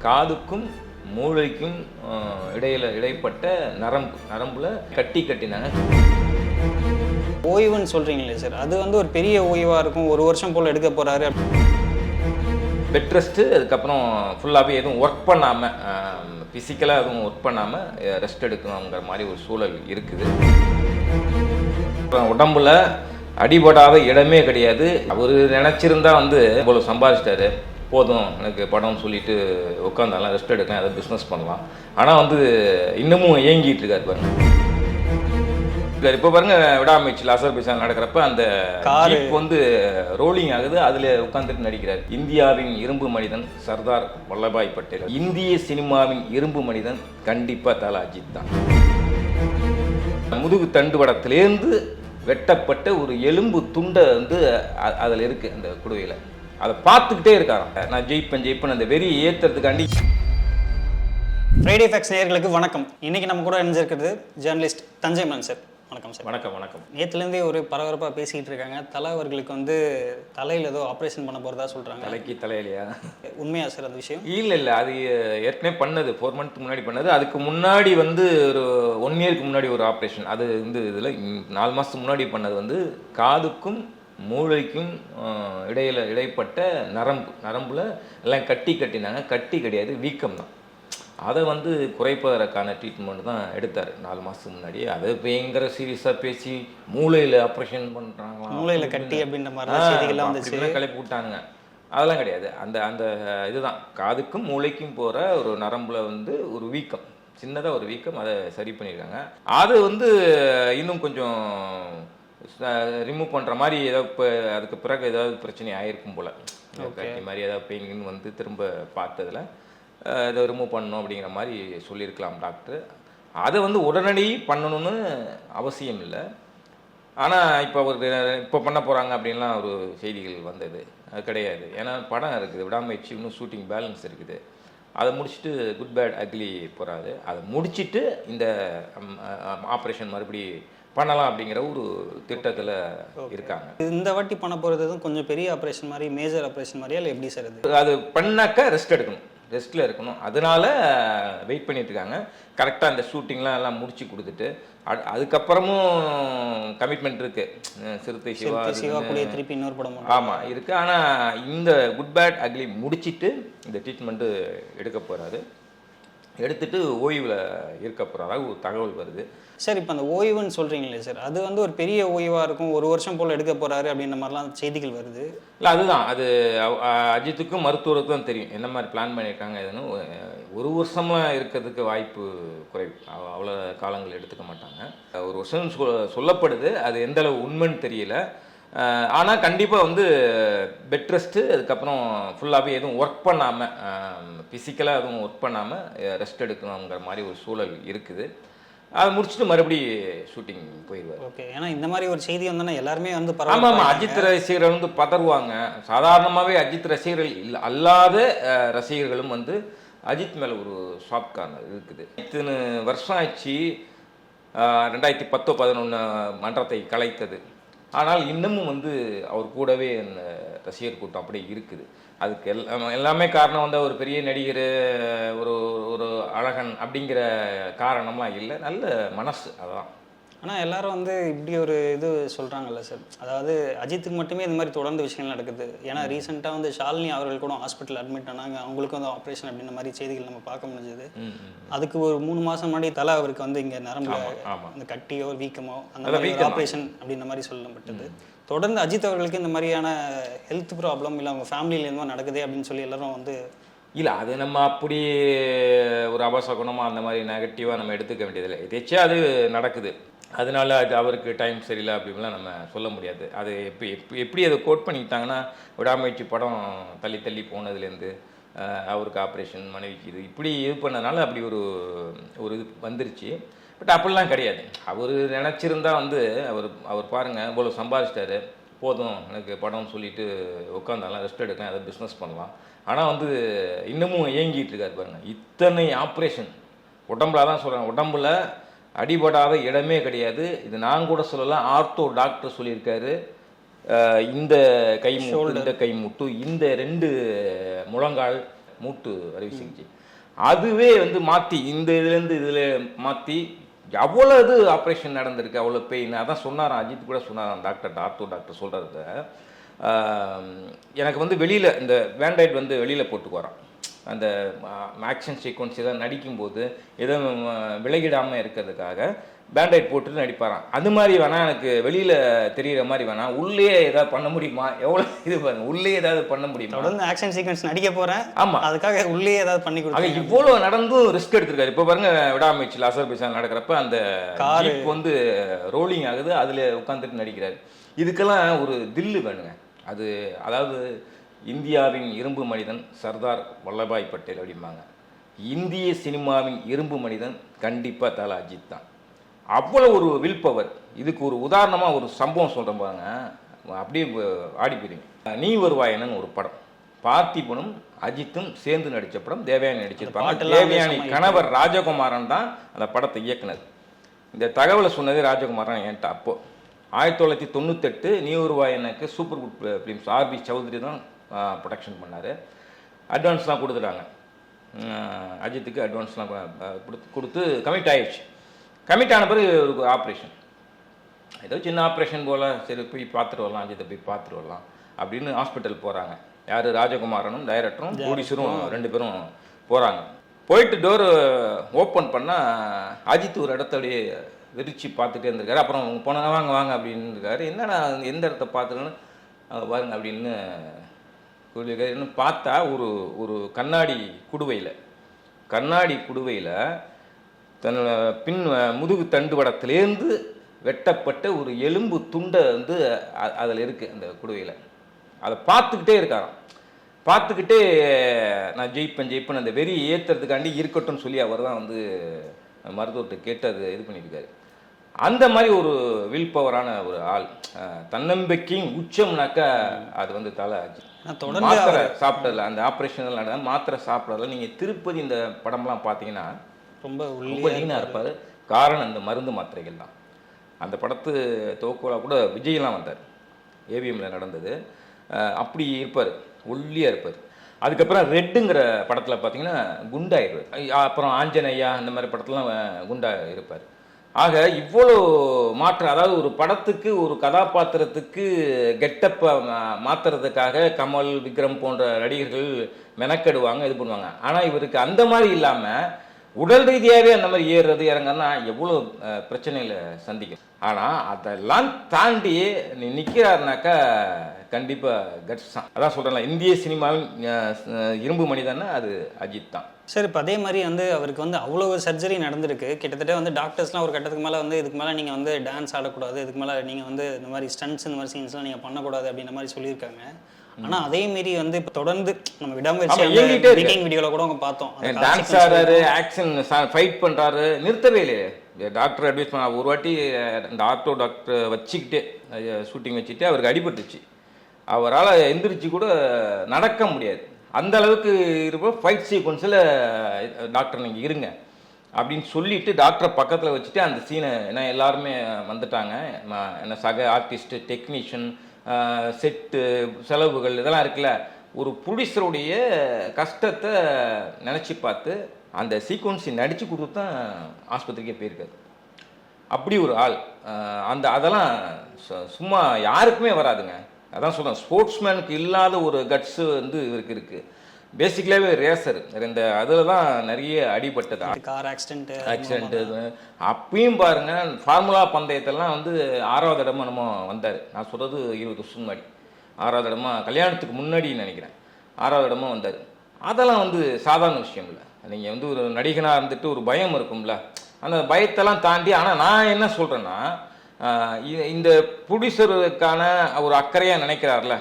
காதுக்கும் மூளைக்கும் இடைப்பட்ட நரம்புல கட்டினாங்க. ஓய்வுன்னு சொல்றீங்களே சார், அது ஒரு பெரிய ஓய்வாக இருக்கும். 1 வருஷம் போல் எடுக்க போறாரு. பெட் ரெஸ்ட்டு, அதுக்கப்புறம் ஃபுல்லாகவே எதுவும் ஒர்க் பண்ணாமல், ஃபிசிக்கலாக எதுவும் ஒர்க் பண்ணாமல் ரெஸ்ட் எடுக்கணுங்கிற மாதிரி ஒரு சூழல் இருக்குது. உடம்புல அடிபடாத இடமே கிடையாது. அவர் நினச்சிருந்தா இவ்வளோ சம்பாதிச்சிட்டாரு, போதும் எனக்கு படம் சொல்லிட்டு உட்காந்தாலாம் ரெஸ்ட் எடுக்கலாம், அதை பிஸ்னஸ் பண்ணலாம். ஆனால் இன்னமும் ஏங்கிட்டு இருக்காரு பாருங்க. இப்போ பாருங்க, விடாமுயற்சியில் அசர்பைஜான் நடக்கிறப்ப அந்த ஜீப் ரோலிங் ஆகுது, அதில் உட்காந்துட்டு நடிக்கிறார். இந்தியாவின் இரும்பு மனிதன் சர்தார் வல்லபாய் பட்டேல். இந்திய சினிமாவின் இரும்பு மனிதன் கண்டிப்பாக தல அஜித் தான். முதுகு தண்டுவடத்திலேருந்து வெட்டப்பட்ட ஒரு எலும்பு துண்டை அதில் இருக்குது அந்த குடுவையில். அதை பார்த்துக்கிட்டே இருக்காராம். நான் ஜெயிப்பேன் அந்த வெறி ஏற்றுறதுக்காண்டி. ஃப்ரைடே ஃபேக்ஸ் நேயர்களுக்கு வணக்கம். இன்னைக்கு நம்ம கூட இணைஞ்சிருக்கிறது ஜேர்னலிஸ்ட் தஞ்சை மலன் சார். வணக்கம் சார். வணக்கம். நேற்றுலேருந்தே ஒரு பரபரப்பாக பேசிக்கிட்டு இருக்காங்க. தலை அவர்களுக்கு தலையில் ஏதோ ஆப்ரேஷன் பண்ண போகிறதா சொல்கிறாங்க. தலையிலையா? உண்மையா சார் அந்த விஷயம்? இல்லை, அது ஏற்கனவே பண்ணது, 4 மந்த் முன்னாடி பண்ணது. அதுக்கு முன்னாடி ஒரு 1 இயருக்கு முன்னாடி ஒரு ஆப்ரேஷன். அது இதில் 4 மாதத்துக்கு முன்னாடி பண்ணது காதுக்கும் மூளைக்கும் இடைப்பட்ட நரம்புல எல்லாம் கட்டினாங்க. கட்டி கிடையாது, வீக்கம் தான். அதை குறைப்பதற்கான ட்ரீட்மெண்ட் தான் எடுத்தார் 4 மாதத்துக்கு முன்னாடி. அதை பயங்கர சீரியஸாக பேசி மூளையில் ஆப்ரேஷன் பண்ணுறாங்களா, மூளையில் கட்டி அப்படின்ற மாதிரி கிளப்பி விட்டாங்க. அதெல்லாம் கிடையாது. அந்த இதுதான் காதுக்கும் மூளைக்கும் போகிற ஒரு நரம்புல ஒரு வீக்கம், சின்னதாக ஒரு வீக்கம். அதை சரி பண்ணியிருக்காங்க. அது இன்னும் கொஞ்சம் ரிமூவ் பண்ணுற மாதிரி ஏதாவது அதுக்கு பிறகு ஏதாவது பிரச்சனை ஆகிருக்கும் போல். கட்டி மாதிரி ஏதாவது பெயின் திரும்ப பார்த்ததில் இதை ரிமூவ் பண்ணணும் அப்படிங்கிற மாதிரி சொல்லியிருக்கலாம் டாக்டர். அதை உடனடி பண்ணணும்னு அவசியம் இல்லை. ஆனால் இப்போ பண்ண போகிறாங்க அப்படின்லாம் ஒரு செய்திகள் வந்தது. அது கிடையாது. ஏன்னா படம் இருக்குது, விடாமுயற்சி, இன்னும் ஷூட்டிங் பேலன்ஸ் இருக்குது. அதை முடிச்சுட்டு குட் பேட் அக்லி போகிறாரு. அதை முடிச்சுட்டு இந்த ஆப்ரேஷன் மறுபடி பண்ணலாம் அப்படிங்கிற ஒரு திட்டத்தில் இருக்காங்க. இந்த வாட்டி பண்ண போகிறது கொஞ்சம் பெரிய ஆப்ரேஷன் மாதிரி, மேஜர் ஆப்ரேஷன் மாதிரியா இல்லை எப்படி சார்? அது பண்ணாக்க ரெஸ்ட்டில் இருக்கணும். அதனால வெயிட் பண்ணிட்டு இருக்காங்க. கரெக்டாக அந்த ஷூட்டிங்லாம் எல்லாம் முடிச்சு கொடுத்துட்டு அதுக்கப்புறமும் கமிட்மெண்ட் இருக்கு. சிறுத்தை சிவா கூட திருப்பி இன்னொரு படம் ஆமாம் இருக்கு. ஆனால் இந்த குட் பேட் அக்லி முடிச்சுட்டு இந்த ட்ரீட்மெண்ட்டு எடுக்க போகிறாரு. எடுத்துட்டு ஓய்வில் இருக்க போகிறதாக ஒரு தகவல் வருது. சார், இப்போ அந்த ஓய்வுன்னு சொல்கிறீங்களே சார், அது ஒரு பெரிய ஓய்வாக இருக்கும். 1 வருஷம் போல் எடுக்க போகிறாரு அப்படின்ற மாதிரிலாம் செய்திகள் வருது. இல்லை, அதுதான். அது அஜித்துக்கும் மருத்துவருக்கும் தெரியும் என்ன மாதிரி பிளான் பண்ணியிருக்காங்க. இதுன்னு 1 வருஷமாக இருக்கிறதுக்கு வாய்ப்பு குறைவு. அவ்வளோ காலங்கள் எடுத்துக்க மாட்டாங்க. 1 வருஷம் சொல்லப்படுது. அது எந்த அளவு உண்மைன்னு தெரியல. ஆனால் கண்டிப்பாக பெட் ரெஸ்ட்டு, அதுக்கப்புறம் ஃபுல்லாகவே எதுவும் ஒர்க் பண்ணாமல், ஃபிசிக்கலாக எதுவும் ஒர்க் பண்ணாமல் ரெஸ்ட் எடுக்கணுங்கிற மாதிரி ஒரு சூழல் இருக்குது. அதை முடிச்சுட்டு மறுபடி ஷூட்டிங் போயிடுவார். ஓகே. ஏன்னா இந்த மாதிரி ஒரு செய்தி எல்லாருமே ஆமாம், அஜித் ரசிகர்கள் பதறுவாங்க. சாதாரணமாகவே அஜித் ரசிகர்கள் அல்லாத ரசிகர்களும் அஜித் மேலே ஒரு ஷாப் கார்னர் இருக்குது. இத்தனை வருஷம் ஆச்சு 2010-11 மன்றத்தை கலைத்தது. ஆனால் இன்னமும் அவர் கூடவே அந்த ரசிகர் கூட்டம் அப்படியே இருக்குது. அதுக்கு எல்லாமே காரணம் ஒரு பெரிய நடிகர், ஒரு அழகன் அப்படிங்கிற காரணம்லாம் இல்லை, நல்ல மனசு, அதான். ஆனால் எல்லாரும் இப்படி ஒரு இது சொல்கிறாங்கல்ல சார், அதாவது அஜித்துக்கு மட்டுமே இது மாதிரி தொடர்ந்து விஷயங்கள் நடக்குது. ஏன்னா ரீசெண்டாக ஷாலினி அவர்கள் கூட ஹாஸ்பிட்டல் அட்மிட் ஆனாங்க. அவங்களுக்கு ஆப்ரேஷன் அப்படின்ற மாதிரி செய்திகள் நம்ம பார்க்க முடிஞ்சது. அதுக்கு ஒரு 3 மாதம் முன்னாடி தலை அவருக்கு இங்கே நரம்பு அந்த கட்டியோ வீக்கமோ அந்த மாதிரி ஆப்ரேஷன் அப்படின்ற மாதிரி சொல்லப்பட்டது. தொடர்ந்து அஜித் அவர்களுக்கு இந்த மாதிரியான ஹெல்த் ப்ராப்ளம் இல்லை அவங்க ஃபேமிலியிலேருந்து நடக்குது அப்படின்னு சொல்லி எல்லாரும் இல்லை, அது நம்ம அப்படி ஒரு அபசகுணமாக அந்த மாதிரி நெகட்டிவாக நம்ம எடுத்துக்க வேண்டியதில்லை. எதாச்சும் அது நடக்குது, அதனால அது அவருக்கு டைம் சரியில்லை அப்படின்லாம் நம்ம சொல்ல முடியாது. அது எப்படி அதை கோட் பண்ணிக்கிட்டாங்கன்னா, விடாமுயற்சி படம் தள்ளி போனதுலேருந்து அவருக்கு ஆப்ரேஷன், மனைவிக்கு இப்படி இது பண்ணதுனால அப்படி ஒரு இது வந்துருச்சு. பட் அப்படிலாம் கிடையாது. அவர் நினச்சிருந்தா அவர் பாருங்கள், இவ்வளோ சம்பாதிச்சிட்டாரு, போதும் எனக்கு படம் சொல்லிட்டு உட்காந்தாலாம் ரெஸ்ட் எடுக்கலாம், அதை பிஸ்னஸ் பண்ணலாம். ஆனால் இன்னமும் ஏங்கிட்டு இருக்காரு பாருங்கள். இத்தனை ஆப்ரேஷன் உடம்புல, தான் சொல்கிறேன், உடம்புல அடிபடாத இடமே கிடையாது. இது நான் கூட சொல்லலாம், ஆர்த்தோ டாக்டர் சொல்லியிருக்காரு. இந்த கை முட்டு, இந்த 2 முழங்கால் மூட்டு அறுவை சிகிச்சை. அதுவே வந்து மாற்றி இந்த இதுலேருந்து இதில் மாற்றி அவ்வளோ இது ஆப்ரேஷன் நடந்திருக்கு, அவ்வளோ பெயின். அதான் சொன்னாராம், அஜித் கூட சொன்னாராம், டாக்டர் சொல்கிறத. எனக்கு வந்து வெளியில் இந்த பேண்டைட் வந்து வெளியில் போட்டுக்கு வரான், அந்த ஆக்ஷன் சீக்வன்ஸ் எதாவது நடிக்கும்போது எதுவும் விலகிடாமல் இருக்கிறதுக்காக பேண்டைட் போட்டுட்டு நடிப்பாரான். அது மாதிரி வேணால் எனக்கு வெளியில் தெரிகிற மாதிரி வேணாம், உள்ளே ஏதாவது பண்ண முடியுமா, எவ்வளோ இது பாருங்க, உள்ளே ஏதாவது பண்ண முடியுமா, தொடர்ந்து ஆக்ஷன் சீக்வன்ஸ் நடிக்க போகிறேன், ஆமாம் அதுக்காக உள்ளே ஏதாவது பண்ணி கொடுத்தாங்க. இவ்வளோ நடந்தும் ரிஸ்க் எடுத்திருக்காரு. இப்போ பாருங்க, விடாமுயற்சியில் அசர்பைஜான் நடக்கிறப்ப அந்த கார் வந்து ரோலிங் ஆகுது, அதில் உட்காந்துட்டு நடிக்கிறாரு. இதுக்கெல்லாம் ஒரு தில்லு வேணுங்க. அது அதாவது இந்தியாவின் இரும்பு மனிதன் சர்தார் வல்லபாய் பட்டேல் அப்படிம்பாங்க. இந்திய சினிமாவின் இரும்பு மனிதன் கண்டிப்பாக தல அஜித் தான். அவ்வளோ ஒரு வில் பவர். இதுக்கு ஒரு உதாரணமாக ஒரு சம்பவம் சொல்கிறேன் பாருங்க, அப்படியே ஆடி போயிருங்க. நீ வருவாயனன்னு ஒரு படம், பார்த்திபனும் அஜித்தும் சேர்ந்து நடித்த படம், தேவயானி நடிச்சிருப்பாங்க. தேவயானி கணவர் ராஜகுமாரன் தான் அந்த படத்தை இயக்குனர். இந்த தகவலை சொன்னது ராஜகுமாரன் என்கிட்ட. அப்போது 1998 நீ வருவாயனுக்கு super good films RB Choudary தான் ப்ரொடக்ஷன் பண்ணார். அட்வான்ஸ்லாம் கொடுத்துட்டாங்க, அஜித்துக்கு அட்வான்ஸ்லாம் கொடுத்து கமிட் ஆயிடுச்சு. கமிட் ஆன பிறகு ஒரு ஆப்ரேஷன், ஏதோ சின்ன ஆப்ரேஷன் போல், சரி போய் பார்த்துட்டு வரலாம், அஜித்தை போய் பார்த்துட்டு வரலாம் அப்படின்னு ஹாஸ்பிட்டல் போகிறாங்க. யார், ராஜகுமாரனும் டைரக்டரும் ப்ரொடியூசரும் 2 பேரும் போகிறாங்க. போயிட்டு டோர் ஓப்பன் பண்ணால் அஜித் ஒரு இடத்தோடைய விரிச்சு பார்த்துட்டே இருந்திருக்காரு. அப்புறம் போனாங்க, வாங்க வாங்க அப்படின்னு இருக்காரு. என்னடா எந்த இடத்த பார்த்துன்னு பாருங்க அப்படின்னு சொல்லியிருக்காரு. இன்னும் பார்த்தா ஒரு கண்ணாடி குடுவையில் தன்னோட பின் முதுகு தண்டுவடத்திலேருந்து வெட்டப்பட்ட ஒரு எலும்பு துண்டை வந்து அதில் இருக்குது அந்த குடுவையில். அதை பார்த்துக்கிட்டே இருக்காராம். பார்த்துக்கிட்டே நான் ஜெயிப்பேன் அந்த வெறி ஏற்றுறதுக்காண்டி இருக்கட்டும்னு சொல்லி அவர் தான் வந்து மருத்துவர்கிட்ட கேட்டு அது இது பண்ணியிருக்காரு. அந்த மாதிரி ஒரு வில் பவரான ஒரு ஆள். தன்னம்பிக்கையும் உச்சம்னாக்கா அது வந்து தல அஜித். மாத்திரை சாப்பிட்டதில்ல, அந்த ஆப்ரேஷன் மாத்திரை சாப்பிட்றதுல நீங்கள் திருப்பதி இந்த படம்லாம் பார்த்தீங்கன்னா ரொம்ப லீனாக இருப்பார். காரணம் இந்த மருந்து மாத்திரைகள் தான். அந்த படத்து துவக்கோலாக கூட விஜயெல்லாம் வந்தார், ஏவிஎம்மில் நடந்தது. அப்படி இருப்பார், ஒல்லியாக இருப்பார். அதுக்கப்புறம் ரெட்டுங்கிற படத்தில் பார்த்தீங்கன்னா குண்டாயிருவார். அப்புறம் ஆஞ்சநேயா அந்த மாதிரி படத்துலாம் குண்டாக இருப்பார். ஆக இவ்வளோ மாற்றம், அதாவது ஒரு படத்துக்கு ஒரு கதாபாத்திரத்துக்கு கெட்டப்பை மாற்றுறதுக்காக கமல், விக்ரம் போன்ற நடிகர்கள் மெனக்கெடுவாங்க, இது பண்ணுவாங்க. ஆனால் இவருக்கு அந்த மாதிரி இல்லாமல் உடல் ரீதியாகவே அந்த மாதிரி ஏறுறது இறங்கன்னா எவ்வளோ பிரச்சனைகளை சந்திக்கும். ஆனால் அதெல்லாம் தாண்டி நீ நிற்கிறாருனாக்கா கண்டிப்பாக கட்ஸ் தான். அதான் சொல்கிறேன், இந்திய சினிமாவின் இரும்பு மனிதன்னா அது அஜித் தான். சார், இப்போ அதே மாதிரி வந்து அவருக்கு வந்து அவ்வளோ சர்ஜரி நடந்திருக்கு. கிட்டத்தட்ட வந்து டாக்டர்ஸ்லாம் ஒரு கட்டத்துக்கு மேலே வந்து இதுக்கு மேலே நீங்கள் வந்து டான்ஸ் ஆடக்கூடாது, இதுக்கு மேலே நீங்கள் வந்து இந்த மாதிரி ஸ்டன்ட்ஸ் இந்த மாதிரி சீன்ஸ்லாம் நீங்கள் பண்ணக்கூடாது அப்படின்ற மாதிரி சொல்லியிருக்காங்க. ஆனால் அதே மாரி வந்து இப்போ தொடர்ந்து நம்ம விடாமுயற்சி வீடியோவில் கூட அவங்க பார்த்தோம், டான்ஸ் ஆடுறாரு, ஆக்ஷன் ஃபைட் பண்ணுறாரு, நிறுத்தவே இல்லையே. டாக்டர் அட்வைஸ் பண்ண ஒரு வாட்டி இந்த டாக்டர் வச்சுக்கிட்டே ஷூட்டிங் வச்சுக்கிட்டே அவருக்கு அடிபட்டுச்சு. அவரால் எந்திரிச்சு கூட நடக்க முடியாது, அந்த அளவுக்கு இருப்போம். ஃபைட் சீக்வன்ஸில் டாக்டர் நீங்கள் இருங்க அப்படின்னு சொல்லிவிட்டு டாக்டரை பக்கத்தில் வச்சுட்டு அந்த சீனை, ஏன்னா எல்லாருமே வந்துட்டாங்க, என்ன சக ஆர்டிஸ்ட்டு, டெக்னீஷியன், செட்டு செலவுகள் இதெல்லாம் இருக்குல்ல, ஒரு ப்ரொடியூசருடைய கஷ்டத்தை நினச்சி பார்த்து அந்த சீக்வன்ஸை நடித்து கொடுத்து தான் ஆஸ்பத்திரிக்கே போயிருக்காரு. அப்படி ஒரு ஆள். அதெல்லாம் சும்மா யாருக்குமே வராதுங்க. அதான் சொல்கிறேன், ஸ்போர்ட்ஸ்மேனுக்கு இல்லாத ஒரு கட்ஸு வந்து இவருக்கு இருக்குது. பேசிக்கலாகவே ரேசர், இந்த அதில் தான் நிறைய அடிபட்டது, கார் ஆக்சிடென்ட்டு. அப்பயும் பாருங்கள், ஃபார்முலா பந்தயத்தெல்லாம் வந்து 6வது இடமா நம்ம வந்தார். நான் சொல்கிறது 20 வருஷம் முன்னாடி, 6வது இடமா, கல்யாணத்துக்கு முன்னாடி நினைக்கிறேன், 6வது இடமா வந்தார். அதெல்லாம் வந்து சாதாரண விஷயம் இல்லை. நீங்கள் வந்து ஒரு நடிகனாக இருந்துட்டு ஒரு பயம் இருக்கும்ல, அந்த பயத்தெல்லாம் தாண்டி. ஆனால் நான் என்ன சொல்கிறேன்னா, இந்த ப்ரொடியூசருக்கான ஒரு அக்கறையாக நினைக்கிறார்ல,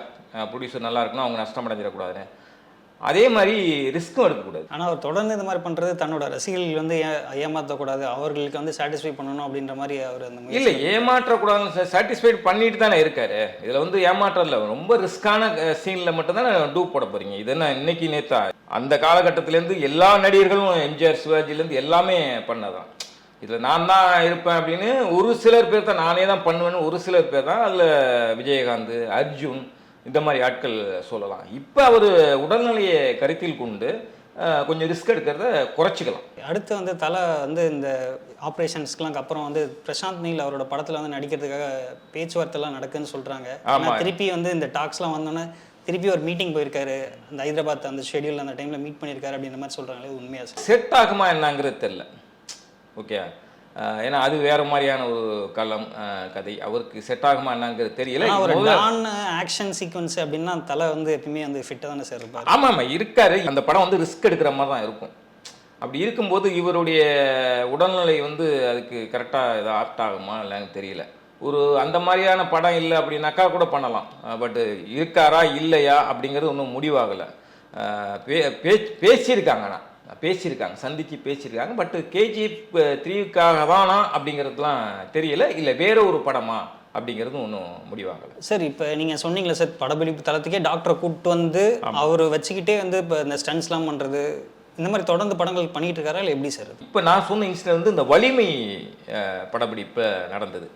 ப்ரொடியூசர் நல்லா இருக்கணும், அவங்க நஷ்டம் அடைஞ்சிடக்கூடாதுன்னு, அதே மாதிரி ரிஸ்க்கும் எடுக்கக்கூடாது. ஆனால் அவர் தொடர்ந்து இந்த மாதிரி பண்ணுறது தன்னோட ரசிகர்கள் வந்து ஏமாற்றக்கூடாது, அவர்களுக்கு வந்து சாட்டிஸ்ஃபை பண்ணணும் அப்படின்ற மாதிரி அவர் அந்த இல்லை, ஏமாற்றக்கூடாதுன்னு சாட்டிஸ்ஃபைட் பண்ணிட்டு தானே இருக்காரு. இதில் வந்து ஏமாற்றம் இல்லை, ரொம்ப ரிஸ்கான சீனில் மட்டும்தானே டூப் போட போகிறீங்க. இது என்ன இன்னைக்கு நேத்தா? அந்த காலகட்டத்திலேருந்து எல்லா நடிகர்களும், எம்ஜிஆர், சிவாஜிலேருந்து எல்லாமே பண்ணதான். இதில் நான் தான் இருப்பேன் அப்படின்னு ஒரு சிலர் பேர் தான், நானே தான் பண்ணுவேன்னு ஒரு சிலர் பேர் தான். அதில் விஜயகாந்த், அர்ஜுன், இந்த மாதிரி ஆட்கள் சொல்லலாம். இப்போ அவர் உடல்நிலையை கருத்தில் கொண்டு கொஞ்சம் ரிஸ்க் எடுக்கிறத குறைச்சிக்கலாம். அடுத்து வந்து தலை வந்து இந்த ஆப்ரேஷன்ஸ்க்குலாம் அப்புறம் வந்து பிரசாந்த் நீல் அவரோட படத்தில் வந்து நடிக்கிறதுக்காக பேச்சுவார்த்தைலாம் நடக்குன்னு சொல்கிறாங்க. ஆனால் திருப்பி வந்து இந்த டாக்ஸ்லாம் வந்தோன்னே திருப்பி ஒரு மீட்டிங் போயிருக்காரு, அந்த ஹைதராபாத் அந்த ஷெடியூல் அந்த டைமில் மீட் பண்ணியிருக்காரு அப்படின்ற மாதிரி சொல்கிறாங்களே, உண்மையாக சார்? செட் ஆகுமா என்னங்கிறது தெரில. ஓகே, ஏன்னா அது வேற மாதிரியான ஒரு கதை, அவருக்கு செட் ஆகுமா என்னங்கிறது தெரியல. ஒரு டான் ஆக்ஷன் சீக்வன்ஸ் அப்படின்னா தலை வந்து எப்பயுமே வந்து ஃபிட்டாக தானே சார் இருப்பார். ஆமாம் இருக்காரு. அந்த படம் வந்து ரிஸ்க் எடுக்கிற மாதிரி தான் இருக்கும். அப்படி இருக்கும்போது இவருடைய உடல்நிலை வந்து அதுக்கு கரெக்டாக இதை ஆப்ட் ஆகுமா இல்லைன்னு தெரியல. ஒரு அந்த மாதிரியான படம் இல்லை அப்படின்னாக்கா கூட பண்ணலாம். பட் இருக்காரா இல்லையா அப்படிங்கிறது ஒன்றும் முடிவாகலை. பேசியிருக்காங்க, சந்திச்சு பேசியிருக்காங்க. பட் KGF 3க்காக தானா அப்படிங்கிறதுலாம் தெரியல. இல்லை வேற ஒரு படமா அப்படிங்கிறதும் ஒன்றும் முடிவாகலை. சார் இப்போ நீங்கள் சொன்னீங்களே சார், படப்பிடிப்பு தளத்துக்கே டாக்டரை கூப்பிட்டு வந்து அவர் வச்சுக்கிட்டே வந்து இப்போ இந்த ஸ்டன்ஸ்லாம் பண்ணுறது, இந்த மாதிரி தொடர்ந்து படங்கள் பண்ணிகிட்டு இருக்காரா இல்லை எப்படி சார்? இப்போ நான் சொன்ன இன்சிடென்ட் வந்து இந்த வலிமை படப்பிடிப்பு நடந்தது.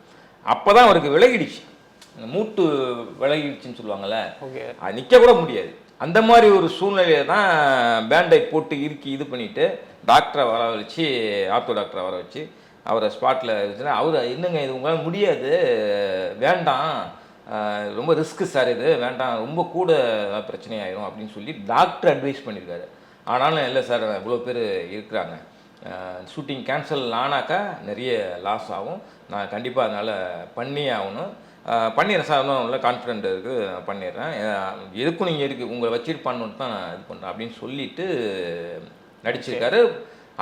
அப்போ தான் அவருக்கு விலகிடுச்சு, மூட்டு விலகிடுச்சுன்னு சொல்லுவாங்கள்ல, அது நிற்க கூட முடியாது. அந்த மாதிரி ஒரு சூழ்நிலையை தான் பேண்டை போட்டு இறுக்கி இது பண்ணிவிட்டு டாக்டரை வர வச்சு, ஆர்த்தோ டாக்டரை வர வச்சு அவரை ஸ்பாட்டில் இருந்துச்சுன்னா, அவர் என்னங்க இது உங்களால் முடியாது, வேண்டாம், ரொம்ப ரிஸ்க்கு சார், இது வேண்டாம், ரொம்ப கூட பிரச்சனையாயிரும் அப்படின்னு சொல்லி டாக்டர் அட்வைஸ் பண்ணியிருக்காரு. ஆனாலும் இல்லை சார், இவ்வளோ பேர் இருக்கிறாங்க, ஷூட்டிங் கேன்சல் ஆனாக்கா நிறைய லாஸ் ஆகும், நான் கண்டிப்பாக அதனால் பண்ணியே ஆகணும், பண்ணிடுறேன் சார், இன்னும் நல்ல கான்ஃபிடென்ட் இருக்குது, நான் பண்ணிடுறேன், எதுக்கும் நீங்கள் இருக்குது உங்களை வச்சுட்டு பண்ணணுன்னு தான் இது பண்ணுறேன் அப்படின்னு சொல்லிட்டு நடிச்சிருக்காரு.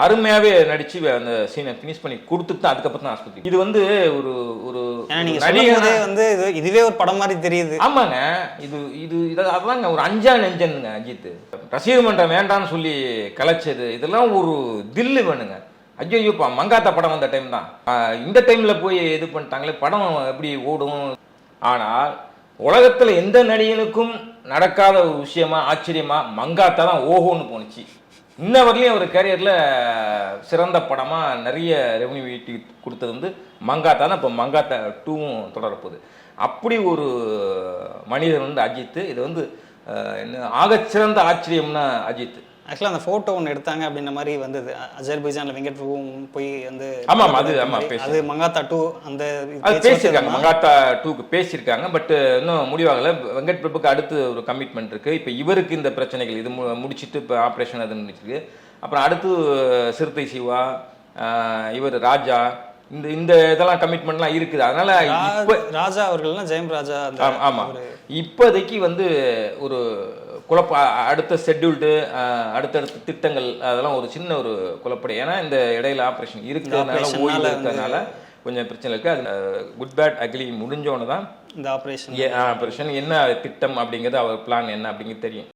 அருமையாகவே நடித்து அந்த சீனை ஃபினிஷ் பண்ணி கொடுத்துட்டு தான் அதுக்கப்புறம் தான் ஆஸ்பத்திரி. இது வந்து ஒரு ஒரு நடிகரே வந்து இதுவே ஒரு படம் மாதிரி தெரியுது. ஆமாங்க, இது அதாங்க ஒரு அஞ்சா நெஞ்சனுங்க அஜித். ரசிகர் மன்றம் வேண்டான்னு சொல்லி கலைச்சது, இதெல்லாம் ஒரு தில்லு வேணுங்க. ஐயோ மங்காத்தா படம் வந்த டைம் தான், இந்த டைமில் போய் இது பண்ணிட்டாங்களே, படம் எப்படி ஓடும். ஆனால் உலகத்தில் எந்த நடிகனுக்கும் நடக்காத ஒரு விஷயமா ஆச்சரியமா மங்காத்தா தான் ஓஹோன்னு போணுச்சு. இன்ன வரலையும் அவர் கேரியரில் சிறந்த படமாக நிறைய ரெவன்யூ ஈட்டி கொடுத்தது வந்து மங்காத்தா தான். இப்போ மங்காத்தா 2வும் தொடரப்போகுது. அப்படி ஒரு மனிதன் வந்து அஜித். இது வந்து ஆகச்சிறந்த ஆச்சரியம்னா அஜித். ஆக்சுவலாக அந்த ஃபோட்டோ ஒன்று எடுத்தாங்க அப்படின்ற மாதிரி வந்தது, அஜர்பைஜானில் வெங்கட் பிரபுவும் போய் வந்து ஆமாம் அது மங்காத்தா 2 அந்த பேசியிருக்காங்க, மங்காத்தா 2க்கு பேசியிருக்காங்க. பட் இன்னும் முடிவாகலை. வெங்கட் பிரபுக்கு அடுத்து ஒரு கமிட்மெண்ட் இருக்குது. இப்போ இவருக்கு இந்த பிரச்சனைகள் இது முடிச்சுட்டு இப்போ ஆப்ரேஷன் அது முடிச்சிருக்கு. அப்புறம் அடுத்து சிறுத்தை சிவா, இவர் ராஜா, இந்த இதெல்லாம் கமிட்மெண்ட்லாம் இருக்குது. அதனால இப்போ ராஜா அவர்கள்லாம் ஜெயம் ராஜா. ஆமாம், இப்போதைக்கு வந்து ஒரு அடுத்த ஷெட்யூல்டு அடுத்தடுத்த திட்டங்கள் அதெல்லாம் ஒரு சின்ன ஒரு குழப்படி. ஏன்னா இந்த இடையில ஆப்ரேஷன் இருக்கிறதுனால கொஞ்சம் பிரச்சனை இருக்குது. அது குட் பேட் அக்லி முடிஞ்சோன்னு தான் இந்த ஆப்ரேஷன் என்ன திட்டம் அப்படிங்கிறது, அவர் பிளான் என்ன அப்படிங்கிறது தெரியும்.